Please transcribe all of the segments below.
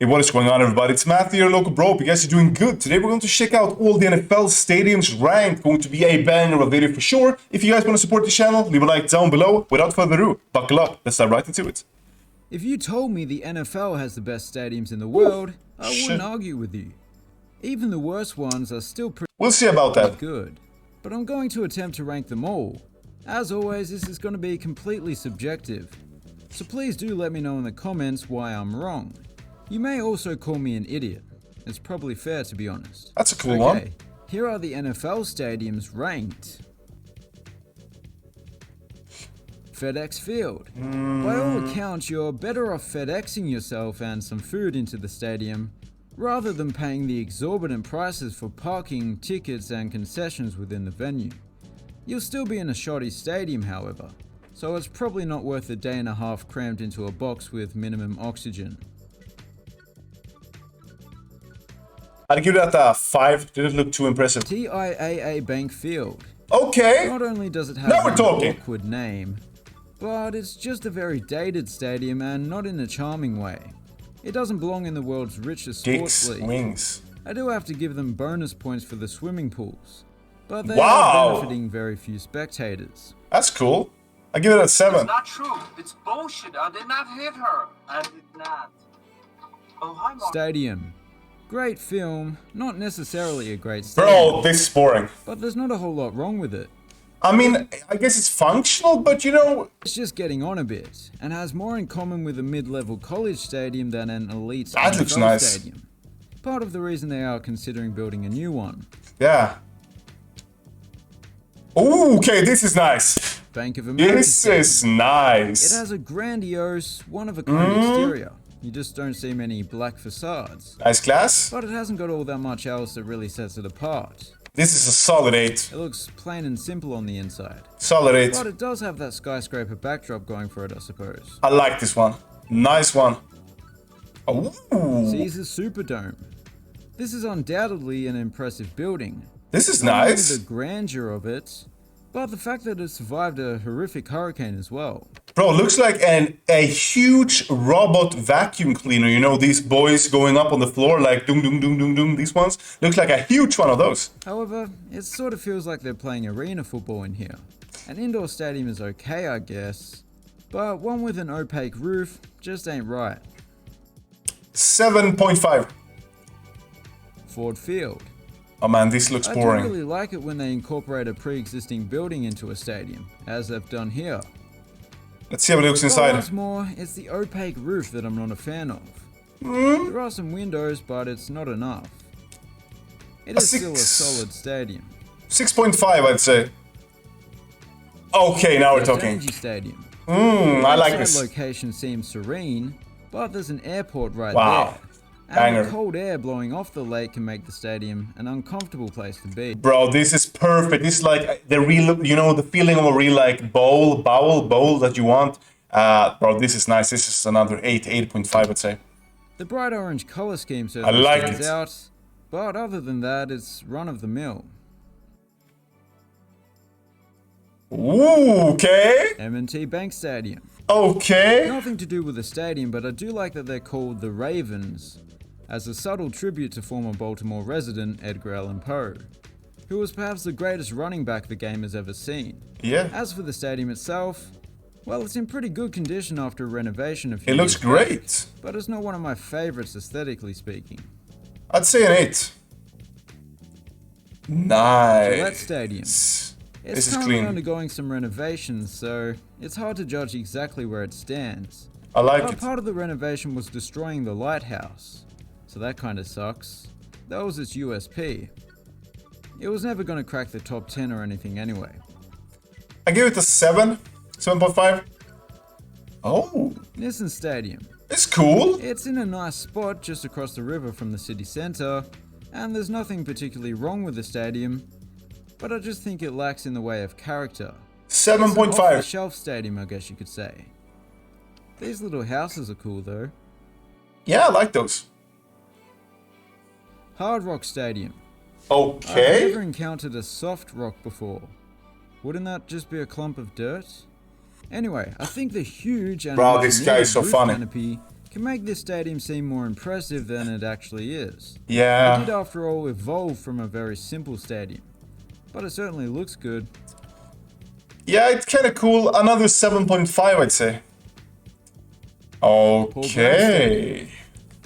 Hey, what is going on, everybody? It's Matthew, your local bro. Hope you guys are doing good. Today we're going to check out all the NFL stadiums ranked. Going to be a banger of a video for sure. If you guys want to support the channel, leave a like down below. Without further ado, buckle up. Let's dive right into it. If you told me the NFL has the best stadiums in the world, I wouldn't argue with you. Even the worst ones are still pretty We'll see about that. good. But I'm going to attempt to rank them all. As always, this is going to be completely subjective. So please do let me know in the comments why I'm wrong. You may also call me an idiot. It's probably fair, to be honest. That's a cool one. Here are the NFL stadiums ranked. FedEx Field. By all accounts, you're better off FedExing yourself and some food into the stadium, rather than paying the exorbitant prices for parking, tickets, and concessions within the venue. You'll still be in a shoddy stadium, however, so it's probably not worth a day and a half crammed into a box with minimum oxygen. I'd give that a 5. Didn't look too impressive. TIAA Bank Field. Okay. Not only does it have Now we're an talking. awkward name, but it's just a very dated stadium and not in a charming way. It doesn't belong in the world's richest sports league. Wings. I do have to give them bonus points for the swimming pools, but they Wow. are benefiting very few spectators. That's cool. I give it a 7. It's not true. It's bullshit. I did not hit her. I did not. Oh, hi, Mom. Stadium. Great film, not necessarily a great stadium, Bro, this is boring. but there's not a whole lot wrong with it. I mean, I guess it's functional, but you know... It's just getting on a bit, and has more in common with a mid-level college stadium than an elite That looks NFL nice. stadium. Part of the reason they are considering building a new one. Yeah. Ooh, okay, this is nice. Bank of America This Stadium. is nice. It has a grandiose, one-of-a-kind exterior. You just don't see many black facades. Nice class. But it hasn't got all that much else that really sets it apart. This is a solid 8. It looks plain and simple on the inside. Solid 8. But it does have that skyscraper backdrop going for it, I suppose. I like this one. Nice one. Ooh. Caesars Superdome. This is undoubtedly an impressive building. This is Not only nice. the grandeur of it, but the fact that it survived a horrific hurricane as well. Bro, looks like a huge robot vacuum cleaner. You know, these boys going up on the floor like doom, doom, doom, doom, doom. These ones. Looks like a huge one of those. However, it sort of feels like they're playing arena football in here. An indoor stadium is okay, I guess, but one with an opaque roof just ain't right. 7.5. Ford Field. Oh man, this looks I do boring. really like it when they incorporate a pre-existing building into a stadium, as they've done here. Let's see how it looks But inside. once more, it's the opaque roof that I'm not a fan of. There are some windows, but it's not enough. It is still a 6. solid stadium. 6.5, I'd say. Okay, now we're talking. Energy Stadium. I like Inside this. location seems serene, but there's an airport right Wow. there. And Banger. the cold air blowing off the lake can make the stadium an uncomfortable place to be. Bro, this is perfect. This is like the real, you know, the feeling of a real like bowl that you want. Bro, this is nice. This is another 8, 8.5, I'd say. The bright orange color scheme certainly like stands it. out, but other than that, it's run-of-the-mill. Ooh, okay. M&T Bank Stadium. Okay. Nothing to do with the stadium, but I do like that they're called the Ravens, as a subtle tribute to former Baltimore resident Edgar Allan Poe, who was perhaps the greatest running back the game has ever seen. Yeah. As for the stadium itself, well, it's in pretty good condition after a renovation a few It looks years back, great. but it's not one of my favorites aesthetically speaking. I'd say an 8. Gillette Nice. Stadium. This It's is currently clean. undergoing some renovations, so it's hard to judge exactly where it stands. I like But it. part of the renovation was destroying the lighthouse, so that kinda sucks. That was its USP. It was never gonna crack the top 10 or anything anyway. I give it a 7, 7.5. Oh, Nissan Stadium. it's cool. It's in a nice spot just across the river from the city center, and there's nothing particularly wrong with the stadium, but I just think it lacks in the way of character. It's an 7.5. off-the-shelf stadium, I guess you could say. These little houses are cool though. Yeah, I like those. Hard Rock Stadium. I've Okay. never encountered a soft rock before. Wouldn't that just be a clump of dirt? Anyway, I think the huge and Bro, this guy is so roof funny. canopy can make this stadium seem more impressive than it actually is. It did, Yeah. after all, evolve from a very simple stadium, but it certainly looks good. Yeah, it's kind of cool. Another 7.5, I'd say. Okay.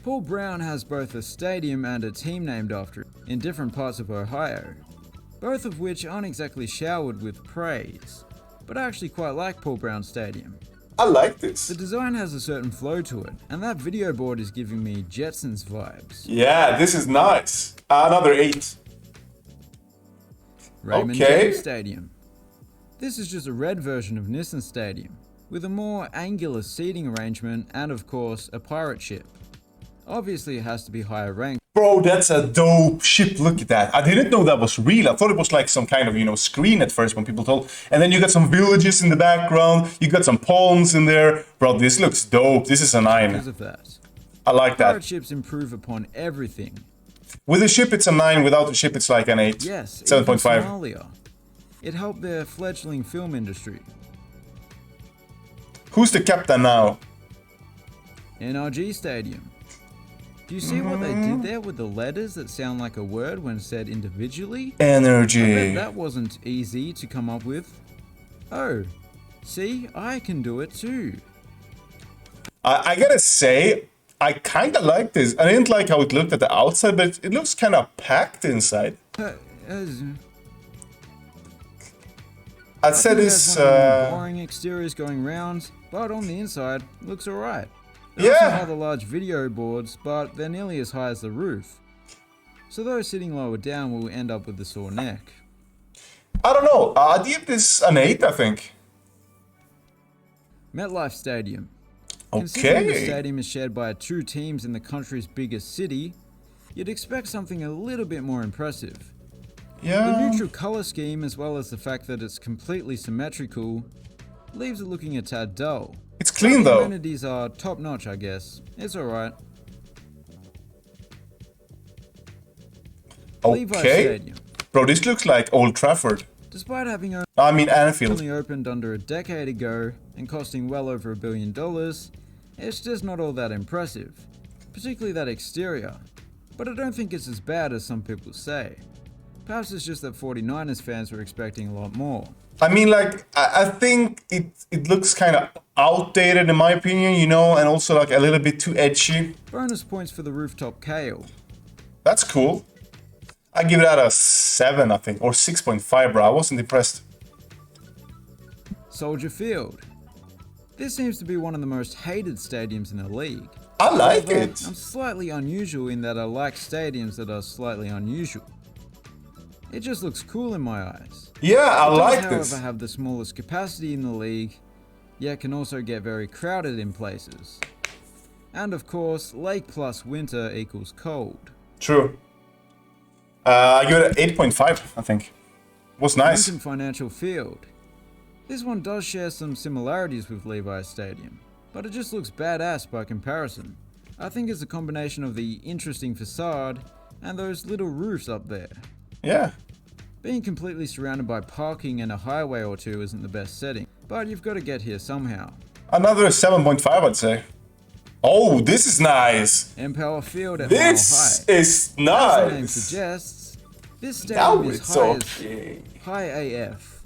Paul Brown has both a stadium and a team named after it in different parts of Ohio, both of which aren't exactly showered with praise, but I actually quite like Paul Brown Stadium. I like this. The design has a certain flow to it, and that video board is giving me Jetsons vibes. Yeah, this is nice. Another 8. Raymond Okay. James Stadium. This is just a red version of Nissan Stadium, with a more angular seating arrangement and, of course, a pirate ship. Obviously, it has to be higher ranked. Bro, that's a dope ship. Look at that. I didn't know that was real. I thought it was like some kind of, screen at first when people told. And then you got some villages in the background. You got some palms in there. Bro, this looks dope. This is a 9. Because of that. I like Pirate that. ships improve upon everything. With a ship, it's a 9. Without a ship, it's like an 8. Yes, 7.5. even Somalia. It helped their fledgling film industry. Who's the captain now? NRG Stadium. Do you see what they did there with the letters that sound like a word when said individually? I bet Energy. that wasn't easy to come up with. Oh, see, I can do it too. I gotta say, I kind of like this. I didn't like how it looked at the outside, but it looks kind of packed inside. I'd say this. Boring exteriors going round, but on the inside, looks alright. There are some Yeah. other large video boards, but they're nearly as high as the roof. So those sitting lower down will end up with a sore neck. I don't know. I'd give this an 8, I think. MetLife Stadium. Considering the Okay. stadium is shared by 2 teams in the country's biggest city, you'd expect something a little bit more impressive. The Yeah. neutral color scheme, as well as the fact that it's completely symmetrical, leaves it looking a tad dull. It's clean The though. amenities are top notch, I guess. It's alright. Levi Okay. Stadium. Bro, this looks like Old Trafford. Despite having I mean Anfield. only opened under a decade ago and costing well over $1 billion, it's just not all that impressive, particularly that exterior. But I don't think it's as bad as some people say. Perhaps it's just that 49ers fans were expecting a lot more. I mean, like, I think it looks kind of outdated in my opinion, and also like a little bit too edgy. Bonus points for the rooftop kale. That's cool. I give that a 7, I think, or 6.5, bro. I wasn't impressed. Soldier Field. This seems to be one of the most hated stadiums in the league. I like However, it. I'm slightly unusual in that I like stadiums that are slightly unusual. It just looks cool in my eyes. Yeah, I It does, like however, this. have the smallest capacity in the league, yet can also get very crowded in places. And of course, lake plus winter equals cold. True. I give it an 8.5, I think. Was nice. Lincoln Financial Field. This one does share some similarities with Levi's Stadium, but it just looks badass by comparison. I think it's a combination of the interesting facade and those little roofs up there. Yeah. Being completely surrounded by parking and a highway or two isn't the best setting, but you've got to get here somehow. Another 7.5, I'd say. Oh, this is nice. Empower Field at This Mile High. is As the name nice. suggests, this Now stadium is it's high, okay. high AF.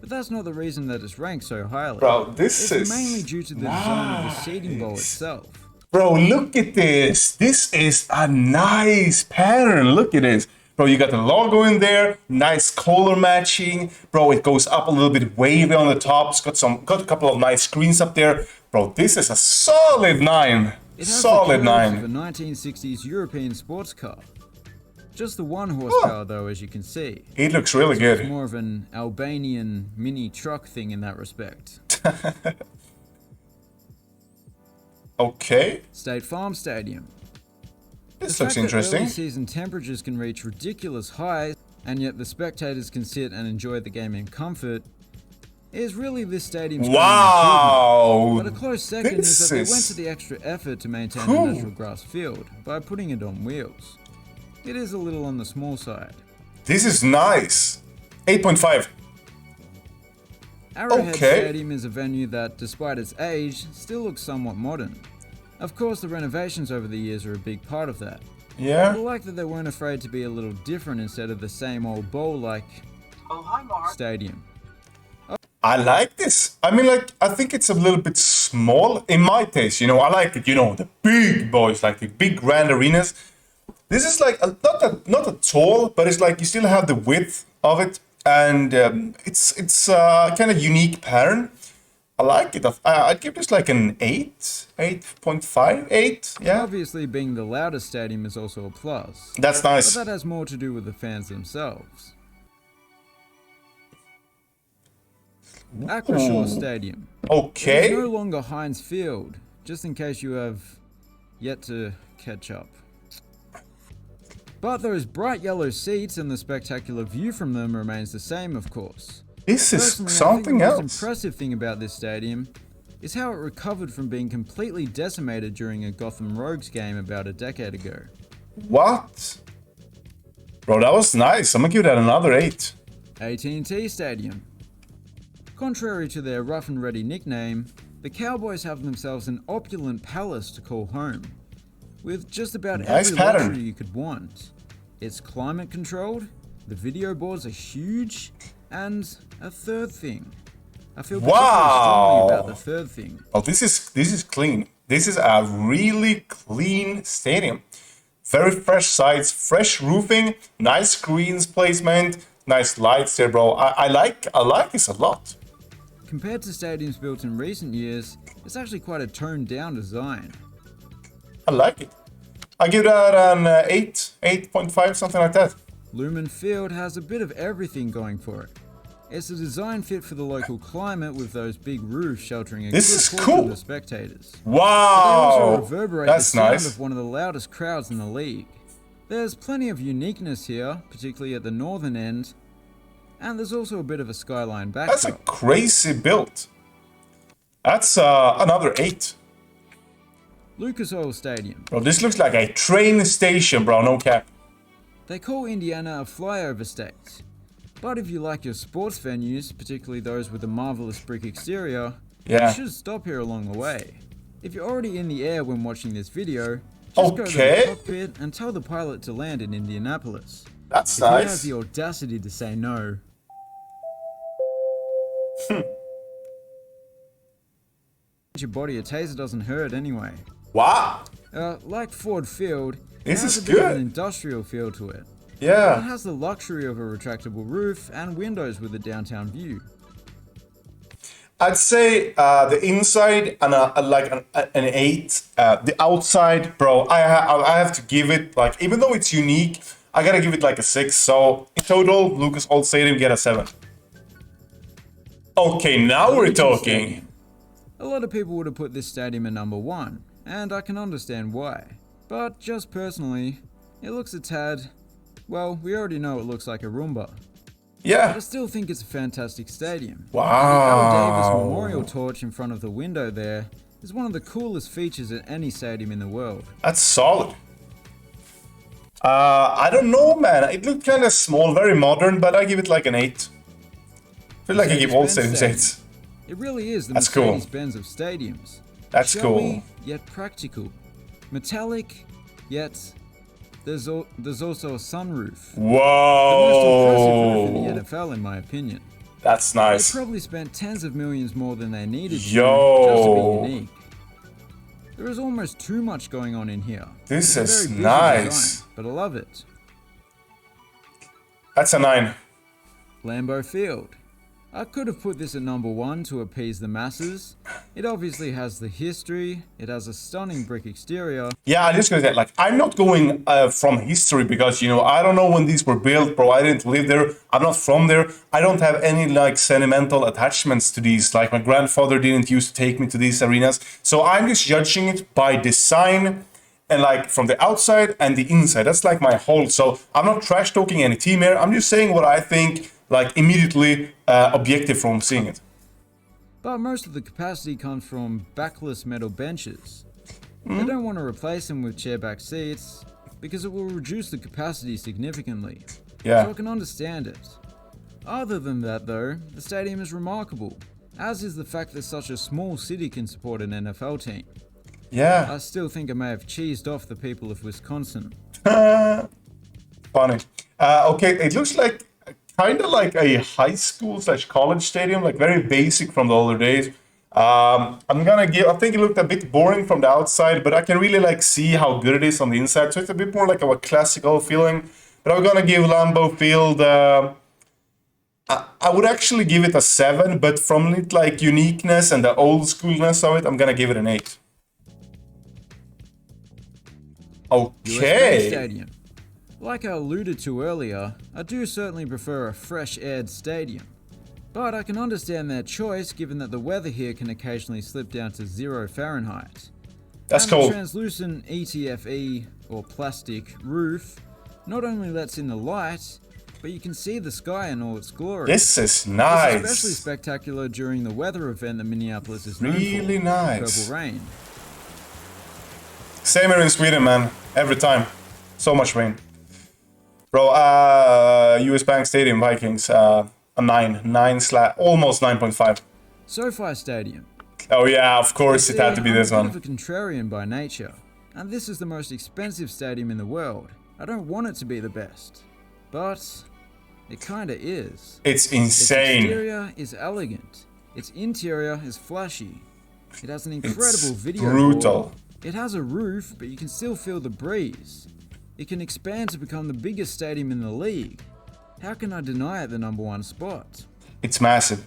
But that's not the reason that it's ranked so highly. Bro, this It's is mainly due to the design of the seating bowl nice. itself. Bro, look at this. This is a nice pattern. Look at this. Bro, you got the logo in there, nice color matching. Bro, it goes up a little bit wavy on the top. It's got a couple of nice screens up there. Bro, this is a solid 9. It has Solid the curves 9. of a 1960s European sports car. Just the 1 horsepower though, as you can see. It looks really It's good. more of an Albanian mini truck thing in that respect. Okay. State Farm Stadium. This The looks fact that interesting. early season temperatures can reach ridiculous highs, and yet the spectators can sit and enjoy the game in comfort, is really this stadium's crowning Wow. achievement. But a close second This is that they went is to the extra effort to maintain cool. a natural grass field by putting it on wheels. It is a little on the small side. This is nice. 8.5. Arrowhead Okay. Stadium is a venue that, despite its age, still looks somewhat modern. Of course, the renovations over the years are a big part of that. I Yeah. like that they weren't afraid to be a little different instead of the same old bowl-like Oh, hi, Mark. stadium. I like this. I mean, like, I think it's a little bit small in my taste. You know, I like it. You know, the big boys, like the big grand arenas. This is like not a tall, but it's like you still have the width of it, and it's kind of unique pattern. I like it. I'd give this like an 8, 8.5, 8. Yeah, Obviously, being the loudest stadium is also a plus, that's but nice. that has more to do with the fans themselves. Acrisure Stadium. It is Okay. no longer Heinz Field, just in case you have yet to catch up. But those bright yellow seats and the spectacular view from them remains the same, of course. This is Personally, I think something the most else. impressive thing about this stadium is how it recovered from being completely decimated during a Gotham Rogues game about a decade ago. What? Bro, that was nice. I'm gonna give that another 8. AT&T Stadium. Contrary to their rough and ready nickname, the Cowboys have themselves an opulent palace to call home, with just about Nice every pattern. luxury you could want. It's climate controlled, the video boards are huge, and a third thing. I feel particularly strongly about the third thing. Oh, this is clean. This is a really clean stadium. Very fresh sides, fresh roofing, nice screens placement, nice lights there, bro. I like this a lot. Compared to stadiums built in recent years, it's actually quite a toned down design. I like it. I give that an 8, 8.5, something like that. Lumen Field has a bit of everything going for it. It's a design fit for the local climate with those big roofs sheltering a This good is portion cool. of the spectators. They also Wow, reverberate that's the sound nice. of one of the loudest crowds in the league. There's plenty of uniqueness here, particularly at the northern end, and there's also a bit of a skyline That's a backdrop. crazy build. That's another 8. Lucas Oil Stadium. Bro, this looks like a train station, bro. No cap. They call Indiana a flyover state. But if you like your sports venues, particularly those with a marvelous brick exterior, Yeah. you should stop here along the way. If you're already in the air when watching this video, just go to Okay. the cockpit and tell the pilot to land in Indianapolis. That's If he has nice. the audacity to say no. Your body, a taser doesn't hurt anyway. Wow. Like Ford Field, it This has is a bit of good. an industrial feel to it. It Yeah. has the luxury of a retractable roof and windows with a downtown view. I'd say the inside and an 8. The outside, bro, I have to give it, like, even though it's unique, I gotta give it like a 6. So in total, Lucas Oil Stadium get a 7. Okay, now we're talking. A lot of people would have put this stadium at number 1, and I can understand why. But just personally, it looks a tad... Well, we already know it looks like a Roomba. But Yeah. I still think it's a fantastic stadium. The Al Davis Wow. Memorial Torch in front of the window there is one of the coolest features at any stadium in the world. That's solid. I don't know, man. It looked kind of small, very modern, but I give it like an 8. I feel like I give all Mercedes-Benz stadiums 8s. It really is the That's cool. Mercedes-Benz of stadiums. That's Showy, cool. yet practical. Metallic, yet there's also a sunroof. The most impressive roof in Whoa. the NFL, in my opinion. That's They nice. probably spent tens of millions more than they needed to Yo. just to be unique. There is almost too much going on in here. This It's a is very busy nice. design, but I love it. That's a 9. Lambeau Field. I could have put this at number 1 to appease the masses. It obviously has the history, it has a stunning brick exterior, Yeah, I'm just gonna say, like, I'm not going from history because, you know, I don't know when these were built, bro. I didn't live there. I'm not from there. I don't have any, like, sentimental attachments to these. Like, my grandfather didn't used to take me to these arenas. So I'm just judging it by design and, like, from the outside and the inside. That's, like, my whole. So I'm not trash talking any team here. I'm just saying what I think, like, immediately objective from seeing it. but most of the capacity comes from backless metal benches. They don't want to replace them with chairback seats because it will reduce the capacity significantly. Yeah. So I can understand it. Other than that though, the stadium is remarkable, as is the fact that such a small city can support an NFL team. Yeah. I still think I may have cheesed off the people of Wisconsin. Funny. Okay, it looks like kind of like a high school slash college stadium, like very basic from the older days. I'm gonna give. I think it looked a bit boring from the outside, but I can really like see how good it is on the inside. So it's a bit more like of a classical feeling. But I'm gonna give Lambeau Field. I would actually give it a 7, but from it like uniqueness and the old schoolness of it, I'm gonna give it an 8. US Bank Okay. Stadium. Like I alluded to earlier, I do certainly prefer a fresh-aired stadium. But I can understand their choice given that the weather here can occasionally slip down to 0 Fahrenheit. That's And cool. the translucent ETFE, or plastic, roof not only lets in the light, but you can see the sky in all its glory. This is It's especially nice. spectacular during the weather event that Minneapolis is known Really for, nice. Purple Rain. Same here in Sweden, man. Every time. So much rain. Bro, US Bank Stadium Vikings, a 9. Almost 9.5. SoFi Stadium. Oh yeah, of course it had to be this I'm a one. bit of a contrarian by nature, and this is the most expensive stadium in the world. I don't want it to be the best, but it kinda is. It's Its insane. exterior is elegant. Its interior is flashy. It has an incredible It's video brutal. board. It has a roof, but you can still feel the breeze. It can expand to become the biggest stadium in the league. How can I deny it the #1 spot? It's massive.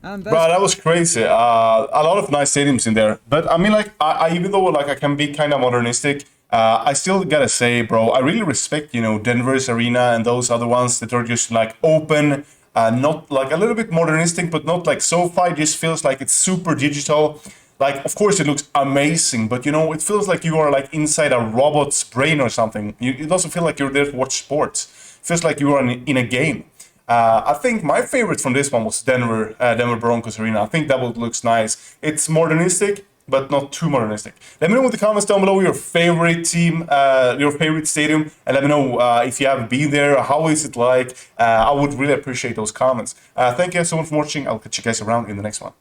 And Bro, that's that was crazy. A lot of nice stadiums in there. But I mean, like, I even though like I can be kind of modernistic, I still gotta say, bro, I really respect, Denver's arena and those other ones that are just like open, not like a little bit modernistic, but not like SoFi. Just feels like it's super digital. Like, of course, it looks amazing, but it feels like you are like inside a robot's brain or something. It doesn't feel like you're there to watch sports. It feels like you are in a game. I think my favorite from this one was Denver Broncos Arena. I think that one looks nice. It's modernistic, but not too modernistic. Let me know in the comments down below your favorite team, your favorite stadium, and let me know if you have been there, how is it like. I would really appreciate those comments. Thank you so much for watching. I'll catch you guys around in the next one.